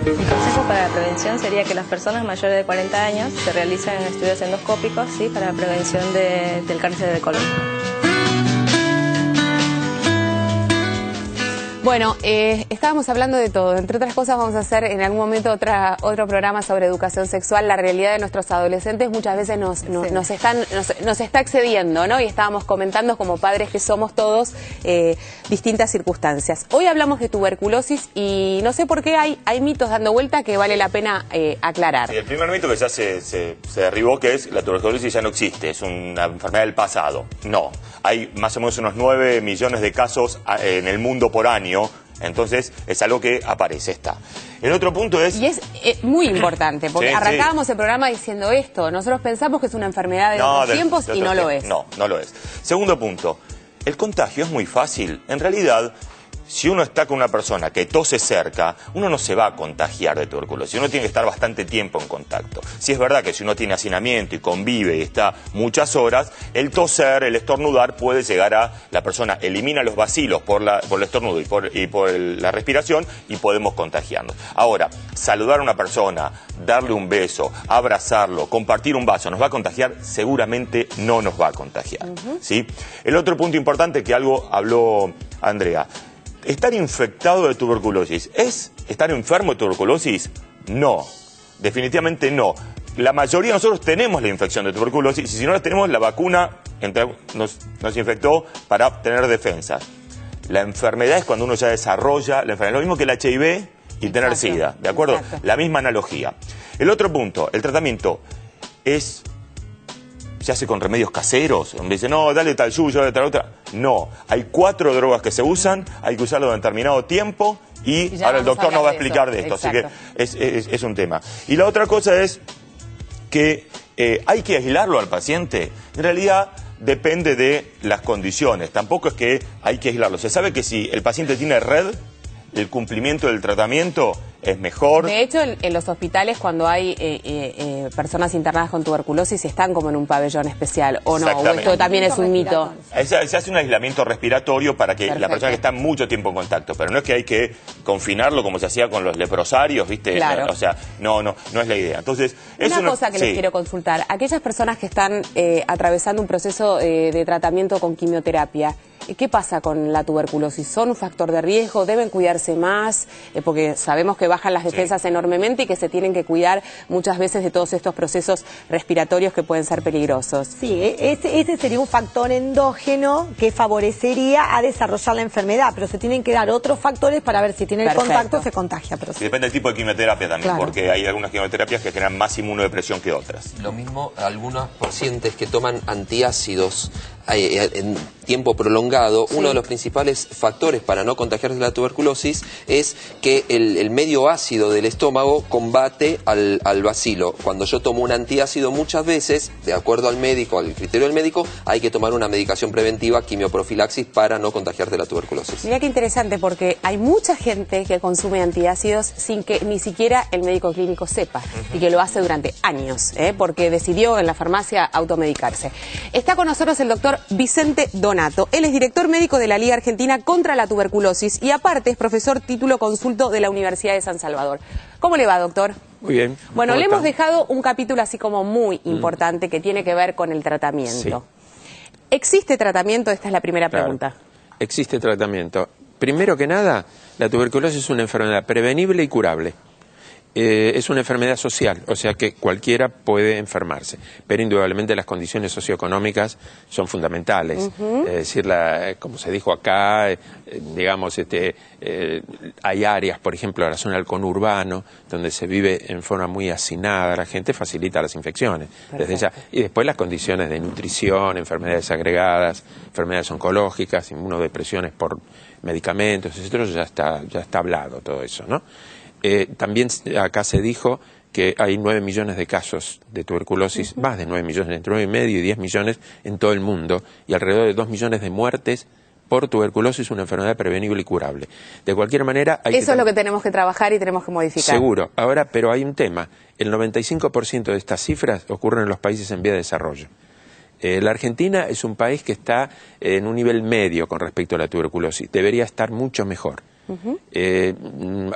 Mi consejo para la prevención sería que las personas mayores de 40 años se realicen estudios endoscópicos, ¿sí?, para la prevención del cáncer de colon. Bueno, estábamos hablando de todo. Entre otras cosas vamos a hacer en algún momento otro programa sobre educación sexual. La realidad de nuestros adolescentes muchas veces nos está excediendo, ¿no? Y estábamos comentando como padres que somos todos distintas circunstancias. Hoy hablamos de tuberculosis y no sé por qué hay mitos dando vuelta que vale la pena aclarar. Sí, el primer mito que ya se derribó, que es la tuberculosis ya no existe, es una enfermedad del pasado. No, hay más o menos unos 9 millones de casos en el mundo por año. Entonces es algo que aparece, está. El otro punto es... Y es muy importante, porque sí, arrancábamos el programa diciendo esto. Nosotros pensamos que es una enfermedad de otros tiempos y no lo es. No, no lo es. Segundo punto, el contagio es muy fácil. En realidad, si uno está con una persona que tose cerca, uno no se va a contagiar de tuberculosis. Uno tiene que estar bastante tiempo en contacto. Si es verdad que si uno tiene hacinamiento y convive y está muchas horas, el toser, el estornudar puede llegar a... La persona elimina los bacilos por el estornudo y por la respiración y podemos contagiarnos. Ahora, saludar a una persona, darle un beso, abrazarlo, compartir un vaso, ¿nos va a contagiar? Seguramente no nos va a contagiar. ¿Sí? El otro punto importante que algo habló Andrea... ¿Estar infectado de tuberculosis es estar enfermo de tuberculosis? No, definitivamente no. La mayoría de nosotros tenemos la infección de tuberculosis y si no la tenemos, la vacuna nos infectó para tener defensa. La enfermedad es cuando uno ya desarrolla la enfermedad, lo mismo que el HIV y tener SIDA, ¿de acuerdo? Exacto. La misma analogía. El otro punto, el tratamiento se hace con remedios caseros, donde dice, no, dale tal yuyo, dale tal otra. No, hay 4 drogas que se usan, hay que usarlo en determinado tiempo y ahora el doctor nos va a explicar de esto. Exacto. Así que es un tema. Y la otra cosa es que hay que aislarlo al paciente. En realidad depende de las condiciones, tampoco es que hay que aislarlo. Se sabe que si el paciente tiene red, el cumplimiento del tratamiento es mejor. De hecho, en los hospitales, cuando hay personas internadas con tuberculosis, están como en un pabellón especial, ¿o no? ¿O esto también es un mito? Se hace un aislamiento respiratorio para que la persona que está mucho tiempo en contacto, pero no es que hay que confinarlo como se hacía con los leprosarios, ¿viste? Claro. O sea, no es la idea. Entonces, una cosa que les quiero consultar, aquellas personas que están atravesando un proceso de tratamiento con quimioterapia, ¿qué pasa con la tuberculosis? ¿Son un factor de riesgo? ¿Deben cuidarse más? Porque sabemos que bajan las defensas enormemente y que se tienen que cuidar muchas veces de todos estos procesos respiratorios que pueden ser peligrosos. Sí, ese sería un factor endógeno que favorecería a desarrollar la enfermedad, pero se tienen que dar otros factores para ver si tiene el contacto, se contagia. Pero sí. Depende del tipo de quimioterapia también, porque hay algunas quimioterapias que generan más inmunodepresión que otras. Lo mismo, algunos pacientes que toman antiácidos en tiempo prolongado, uno de los principales factores para no contagiarse de la tuberculosis es que el medio ácido del estómago combate al bacilo. Cuando yo tomo un antiácido, muchas veces, de acuerdo al médico, al criterio del médico, hay que tomar una medicación preventiva, quimioprofilaxis, para no contagiarse de la tuberculosis. Mira qué interesante, porque hay mucha gente que consume antiácidos sin que ni siquiera el médico clínico sepa, y que lo hace durante años, porque decidió en la farmacia automedicarse. Está con nosotros el doctor Vicente Donato. Él es director médico de la Liga Argentina contra la Tuberculosis y aparte es profesor título consulto de la Universidad de San Salvador. ¿Cómo le va, doctor? Muy bien. Bueno, le hemos dejado un capítulo así como muy importante que tiene que ver con el tratamiento. Sí. ¿Existe tratamiento? Esta es la primera pregunta. Existe tratamiento. Primero que nada, la tuberculosis es una enfermedad prevenible y curable. Es una enfermedad social, o sea que cualquiera puede enfermarse, pero indudablemente las condiciones socioeconómicas son fundamentales. Es decir, como se dijo acá, digamos, hay áreas, por ejemplo, la zona del conurbano, donde se vive en forma muy hacinada, la gente facilita las infecciones. Desde ya. Y después las condiciones de nutrición, enfermedades agregadas, enfermedades oncológicas, inmunodepresiones por medicamentos, etcétera, ya está hablado todo eso, ¿no? También acá se dijo que hay 9 millones de casos de tuberculosis, más de 9 millones, entre 9,5 y 10 millones en todo el mundo, y alrededor de 2 millones de muertes por tuberculosis, una enfermedad prevenible y curable. De cualquier manera... Eso es lo que tenemos que trabajar y tenemos que modificar. Seguro. Ahora, pero hay un tema. El 95% de estas cifras ocurren en los países en vía de desarrollo. La Argentina es un país que está en un nivel medio con respecto a la tuberculosis. Debería estar mucho mejor.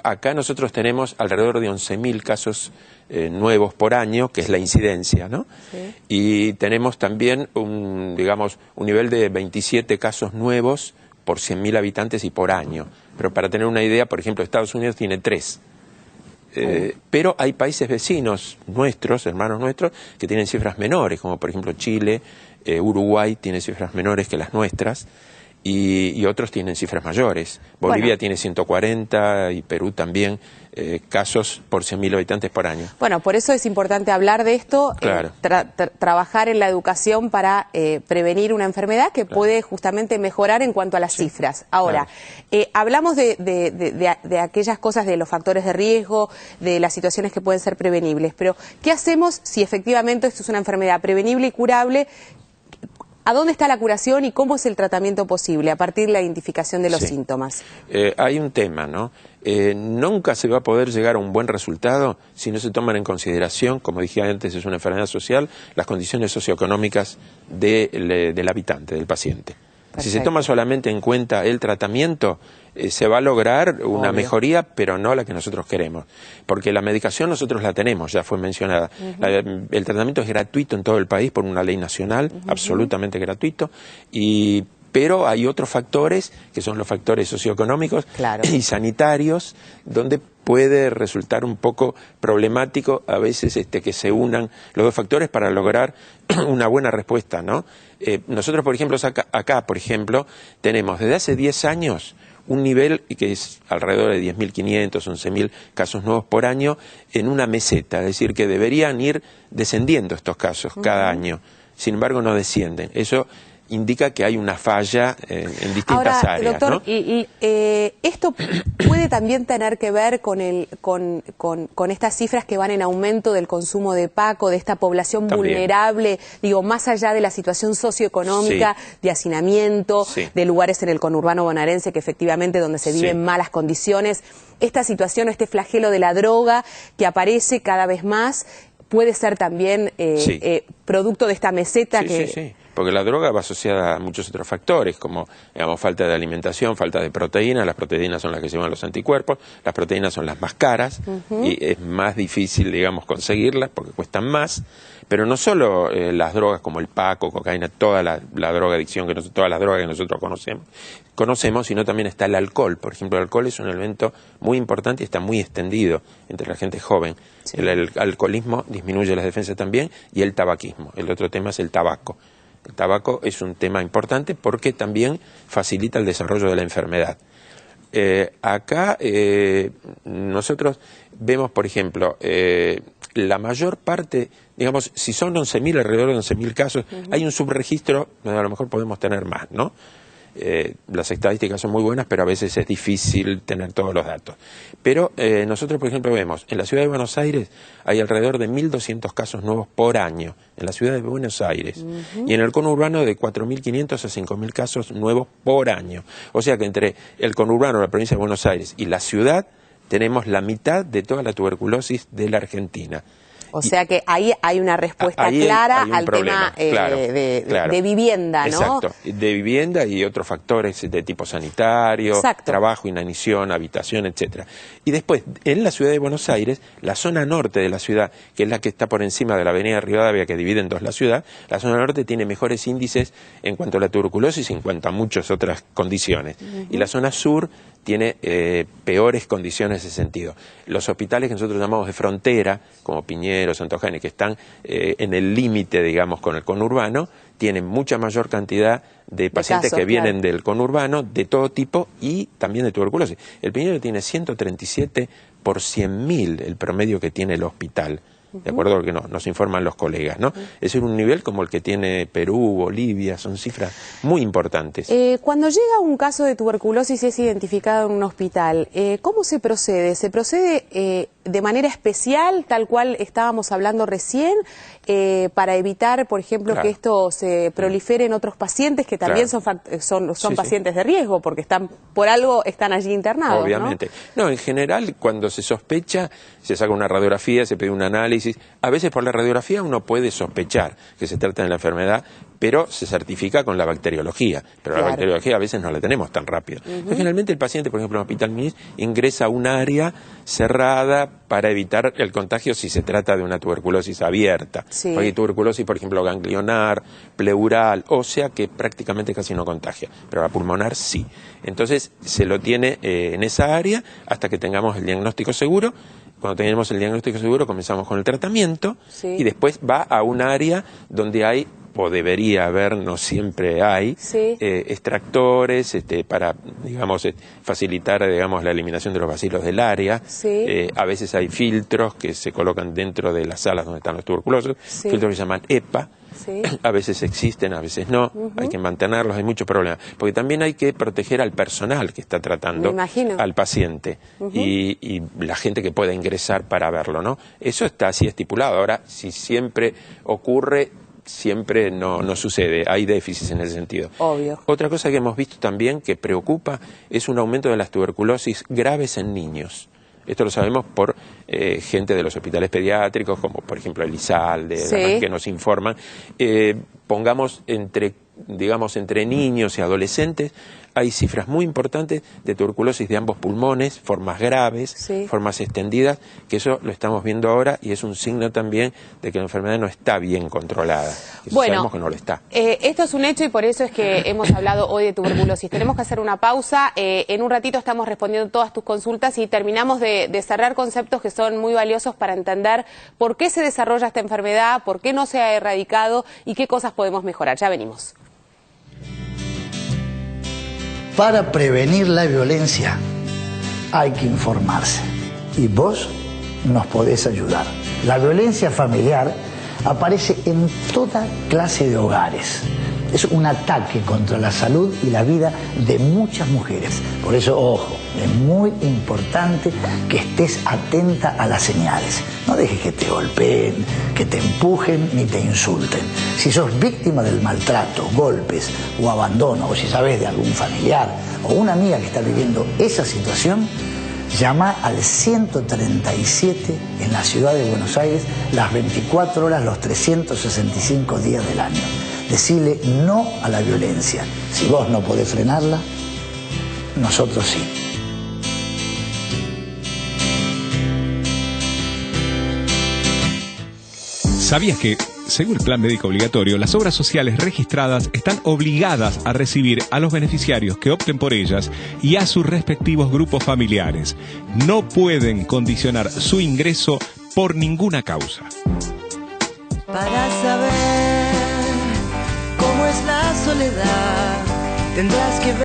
Acá nosotros tenemos alrededor de 11.000 casos nuevos por año, que es la incidencia, ¿no? Sí. Y tenemos también un nivel de 27 casos nuevos por 100.000 habitantes y por año. Pero para tener una idea, por ejemplo, Estados Unidos tiene 3. Pero hay países vecinos nuestros, hermanos nuestros, que tienen cifras menores, como por ejemplo Chile, Uruguay tiene cifras menores que las nuestras, y otros tienen cifras mayores. Bolivia tiene 140 y Perú también, casos por 100.000 habitantes por año. Bueno, por eso es importante hablar de esto, claro. Trabajar en la educación para prevenir una enfermedad que puede justamente mejorar en cuanto a las cifras. Ahora, hablamos de aquellas cosas, de los factores de riesgo, de las situaciones que pueden ser prevenibles, pero ¿qué hacemos si efectivamente esto es una enfermedad prevenible y curable? ¿A dónde está la curación y cómo es el tratamiento posible a partir de la identificación de los síntomas? Hay un tema, ¿no? Nunca se va a poder llegar a un buen resultado si no se toman en consideración, como dije antes, es una enfermedad social, las condiciones socioeconómicas del habitante, del paciente. Perfecto. Si se toma solamente en cuenta el tratamiento, se va a lograr una mejoría, pero no la que nosotros queremos. Porque la medicación nosotros la tenemos, ya fue mencionada. El tratamiento es gratuito en todo el país por una ley nacional, absolutamente gratuito, pero hay otros factores, que son los factores socioeconómicos y sanitarios, donde puede resultar un poco problemático a veces que se unan los dos factores para lograr una buena respuesta, ¿no? Nosotros, por ejemplo, acá, por ejemplo, tenemos desde hace 10 años un nivel que es alrededor de 10.500, 11.000 casos nuevos por año en una meseta, es decir, que deberían ir descendiendo estos casos cada año. Sin embargo, no descienden. Eso indica que hay una falla en distintas áreas. Doctor, ¿no? ¿Esto puede también tener que ver con estas cifras que van en aumento del consumo de Paco, de esta población vulnerable, digo, más allá de la situación socioeconómica, de hacinamiento, de lugares en el conurbano bonaerense que efectivamente donde se viven malas condiciones, esta situación, este flagelo de la droga que aparece cada vez más, puede ser también producto de esta meseta porque la droga va asociada a muchos otros factores, como digamos, falta de alimentación, falta de proteínas. Las proteínas son las que llevan los anticuerpos, las proteínas son las más caras y es más difícil, digamos, conseguirlas porque cuestan más. Pero no solo las drogas como el Paco, cocaína, toda la drogadicción, todas las drogas que nosotros conocemos, sino también está el alcohol. Por ejemplo, el alcohol es un elemento muy importante y está muy extendido entre la gente joven. El alcoholismo disminuye las defensas también, y el tabaquismo. El otro tema es el tabaco. El tabaco es un tema importante porque también facilita el desarrollo de la enfermedad. Acá nosotros vemos, por ejemplo, la mayor parte, digamos, si son 11.000, alrededor de 11.000 casos, hay un subregistro donde a lo mejor podemos tener más, ¿no? Las estadísticas son muy buenas, pero a veces es difícil tener todos los datos. Pero nosotros, por ejemplo, vemos, en la ciudad de Buenos Aires hay alrededor de 1.200 casos nuevos por año, en la ciudad de Buenos Aires, y en el conurbano de 4.500 a 5.000 casos nuevos por año. O sea que entre el conurbano, la provincia de Buenos Aires y la ciudad, tenemos la mitad de toda la tuberculosis de la Argentina. O sea que ahí hay una respuesta clara al tema de vivienda, ¿no? Exacto, de vivienda y otros factores de tipo sanitario, trabajo, inanición, habitación, etcétera. Y después, en la ciudad de Buenos Aires, la zona norte de la ciudad, que es la que está por encima de la avenida Rivadavia, que divide en dos la ciudad, la zona norte tiene mejores índices en cuanto a la tuberculosis y en cuanto a muchas otras condiciones. Y la zona sur tiene peores condiciones en ese sentido. Los hospitales que nosotros llamamos de frontera, como Piñero, Santo Eugênio, que están en el límite, digamos, con el conurbano, tienen mucha mayor cantidad de pacientes que vienen del conurbano, de todo tipo, y también de tuberculosis. El Piñero tiene 137 por 100.000 el promedio que tiene el hospital. De acuerdo a lo que nos informan los colegas, ¿no? Es un nivel como el que tiene Perú, Bolivia, son cifras muy importantes. Cuando llega un caso de tuberculosis y es identificado en un hospital, ¿cómo se procede? ¿Se procede de manera especial, tal cual estábamos hablando recién, para evitar, por ejemplo, que esto se prolifere en otros pacientes que también son pacientes de riesgo, porque por algo están allí internados? Obviamente. No, en general, cuando se sospecha, se saca una radiografía, se pide un análisis. A veces por la radiografía uno puede sospechar que se trata de la enfermedad, pero se certifica con la bacteriología, pero Claro. la bacteriología a veces no la tenemos tan rápido. Entonces, generalmente el paciente, por ejemplo, en el Hospital Miniz, ingresa a un área cerrada para evitar el contagio si se trata de una tuberculosis abierta. Sí. Porque hay tuberculosis, por ejemplo, ganglionar, pleural, ósea, que prácticamente casi no contagia, pero la pulmonar sí. Entonces se lo tiene en esa área hasta que tengamos el diagnóstico seguro. Cuando tenemos el diagnóstico seguro comenzamos con el tratamiento, Sí. y después va a un área donde hay, o debería haber, no siempre hay, Sí. extractores para, digamos, facilitar, digamos, la eliminación de los bacilos del área. Sí. A veces hay filtros que se colocan dentro de las salas donde están los tuberculosos, Sí. filtros que se llaman EPA. Sí. A veces existen, a veces no, hay que mantenerlos, hay muchos problemas. Porque también hay que proteger al personal que está tratando Me imagino. al paciente y la gente que pueda ingresar para verlo, ¿no? Eso está así estipulado. Ahora, si siempre ocurre, siempre no sucede, hay déficits en ese sentido. Obvio. Otra cosa que hemos visto también que preocupa es un aumento de las tuberculosis graves en niños. Esto lo sabemos por gente de los hospitales pediátricos, como por ejemplo el ISAL, Sí. que nos informan. Pongamos entre niños y adolescentes, hay cifras muy importantes de tuberculosis de ambos pulmones, formas graves, Sí. formas extendidas, que eso lo estamos viendo ahora y es un signo también de que la enfermedad no está bien controlada. Eso Bueno, sabemos que no lo está. Esto es un hecho y por eso es que hemos hablado hoy de tuberculosis. Tenemos que hacer una pausa. En un ratito estamos respondiendo todas tus consultas y terminamos de cerrar conceptos que son muy valiosos para entender por qué se desarrolla esta enfermedad, por qué no se ha erradicado y qué cosas podemos mejorar. Ya venimos. Para prevenir la violencia hay que informarse y vos nos podés ayudar. La violencia familiar aparece en toda clase de hogares. Es un ataque contra la salud y la vida de muchas mujeres. Por eso, ojo, es muy importante que estés atenta a las señales. No dejes que te golpeen, que te empujen ni te insulten. Si sos víctima del maltrato, golpes o abandono, o si sabes de algún familiar o una amiga que está viviendo esa situación, llama al 137 en la ciudad de Buenos Aires las 24 horas, los 365 días del año. Decile no a la violencia. Si vos no podés frenarla, nosotros sí. ¿Sabías que, según el Plan Médico Obligatorio, las obras sociales registradas están obligadas a recibir a los beneficiarios que opten por ellas y a sus respectivos grupos familiares? No pueden condicionar su ingreso por ninguna causa. Para saber cómo es la soledad, tendrás que ver.